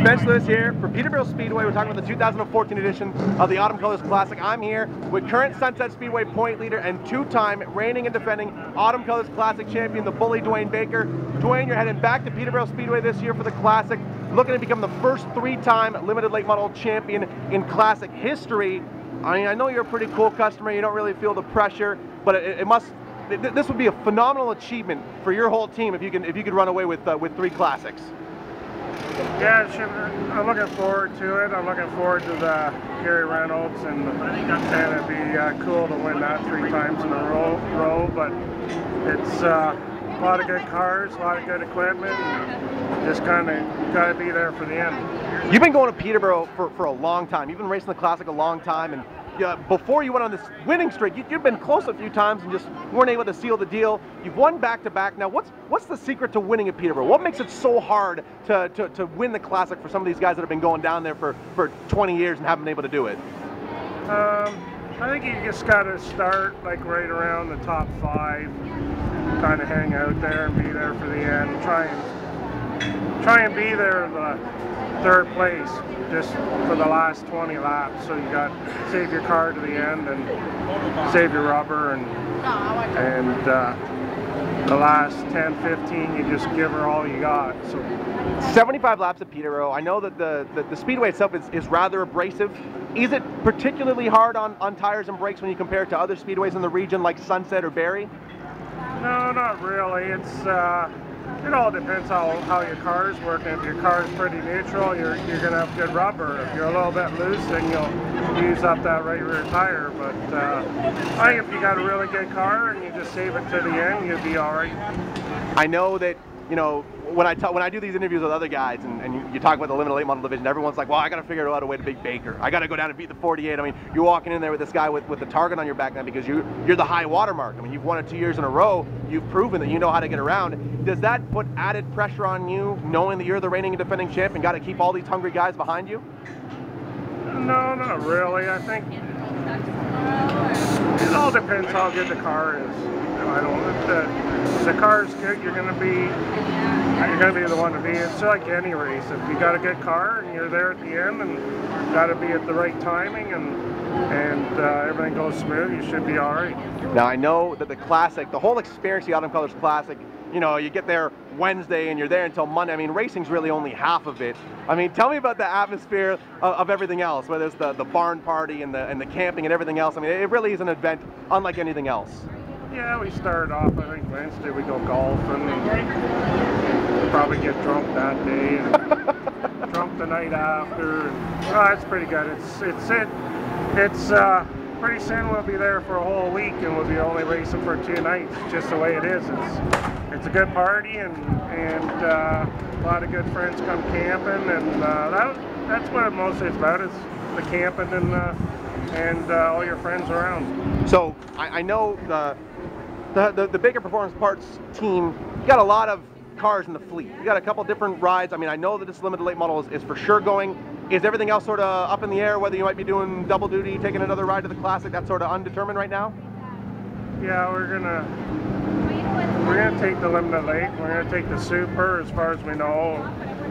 Spence Lewis here for Peterborough Speedway. We're talking about the 2014 edition of the Autumn Colors Classic. I'm here with current Sunset Speedway point leader and two-time reigning and defending Autumn Colors Classic champion, the bully Dwayne Baker. Dwayne, you're heading back to Peterborough Speedway this year for the Classic, looking to become the first three-time limited late model champion in Classic history. I mean, I know you're a pretty cool customer. You don't really feel the pressure, but this would be a phenomenal achievement for your whole team if you could run away with three Classics. Yeah, I'm looking forward to it. I'm looking forward to the Gary Reynolds, and it'd be cool to win that 3 times in a row. But it's a lot of good cars, a lot of good equipment, and just kind of got to be there for the end. You've been going to Peterborough for a long time. You've been racing the Classic a long time, and before you went on this winning streak, you've been close a few times and just weren't able to seal the deal. You've won back-to-back. Now, what's the secret to winning at Peterborough? What makes it so hard to win the Classic for some of these guys that have been going down there for 20 years and haven't been able to do it? I think you just got to start like right around the top 5, kind of hang out there and be there for the end. Try and be there the 3rd place just for the last 20 laps, so you got save your car to the end and save your rubber, and the last 10-15 you just give her all you got. So 75 laps at Peterborough. I know that the speedway itself is rather abrasive. Is it particularly hard on tires and brakes when you compare it to other speedways in the region like Sunset or Barrie? No, not really. It all depends how your car's working. If your car's pretty neutral, you're going to have good rubber. If you're a little bit loose, then you'll use up that right rear tire. But I think if you got a really good car and you just save it to the end, you'll be all right. I know that, you know, when I do these interviews with other guys and you talk about the limited late model division, everyone's like, well, I got to figure out a way to beat Baker. I got to go down and beat the 48. I mean, you're walking in there with this guy with the target on your back now because you're the high water mark. I mean, you've won it 2 years in a row. You've proven that you know how to get around. Does that put added pressure on you, knowing that you're the reigning and defending champ and got to keep all these hungry guys behind you? No, not really. I think it all depends how good the car is. I don't. If the car's good, you're gonna be the one to be. It's like any race. If you got a good car and you're there at the end and got to be at the right timing and everything goes smooth, you should be all right. Now I know that the Classic, the whole experience, the Autumn Colors Classic, you know, you get there Wednesday and you're there until Monday. I mean, racing's really only half of it. I mean, tell me about the atmosphere of everything else, whether it's the barn party and the camping and everything else. I mean, it really is an event unlike anything else. Yeah, we started off, I think Wednesday we go golfing and probably get drunk that day and drunk the night after. Oh, it's pretty good. It's pretty soon we'll be there for a whole week and we'll be only racing for 2 nights. It's just the way it is. It's a good party and a lot of good friends come camping, and that's what mostly it's about, is the camping and all your friends around. So I know the Baker Performance Parts team, you got a lot of cars in the fleet. You got a couple different rides. I mean, I know that this limited late model is for sure going. Is everything else sort of up in the air, whether you might be doing double duty, taking another ride to the Classic? That's sort of undetermined right now? Yeah, we're gonna take the limited late. We're gonna take the super. As far as we know,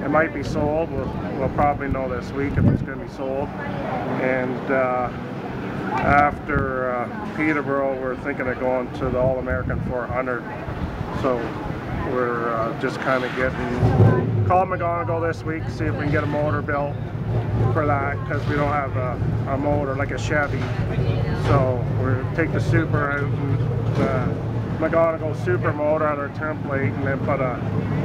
it might be sold. We'll probably know this week if it's gonna be sold. And after Peterborough, we're thinking of going to the All-American 400. So we're just kind of call McGonigal this week, see if we can get a motor built for that, because we don't have a motor like a Chevy. So we'll take the super out and McGonigal super motor on our template and then put a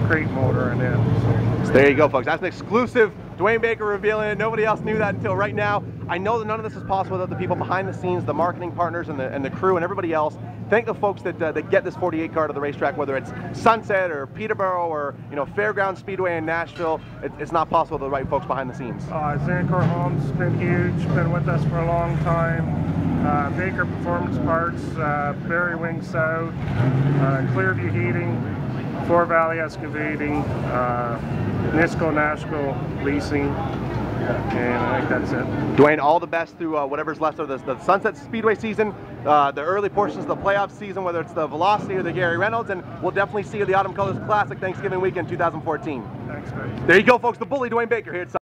crate motor in it. So there you go, folks. That's an exclusive. Dwayne Baker revealing it. Nobody else knew that until right now. I know that none of this is possible without the people behind the scenes, the marketing partners and the crew and everybody else. Thank the folks that get this 48 car to the racetrack, whether it's Sunset or Peterborough or, you know, Fairground Speedway in Nashville. It's not possible with the right folks behind the scenes. Zancor Homes been huge, been with us for a long time. Baker Performance Parts, Barrie Wing South, Clearview Heating, Fore Valley Excavating, Nisco Nashville Leasing, and I think that's it. Dwayne, all the best through whatever's left of the Sunset Speedway season, the early portions of the playoff season, whether it's the Velocity or the Gary Reynolds, and we'll definitely see you at the Autumn Colors Classic Thanksgiving weekend 2014. Thanks, guys. There you go, folks. The bully Dwayne Baker here at Sunset.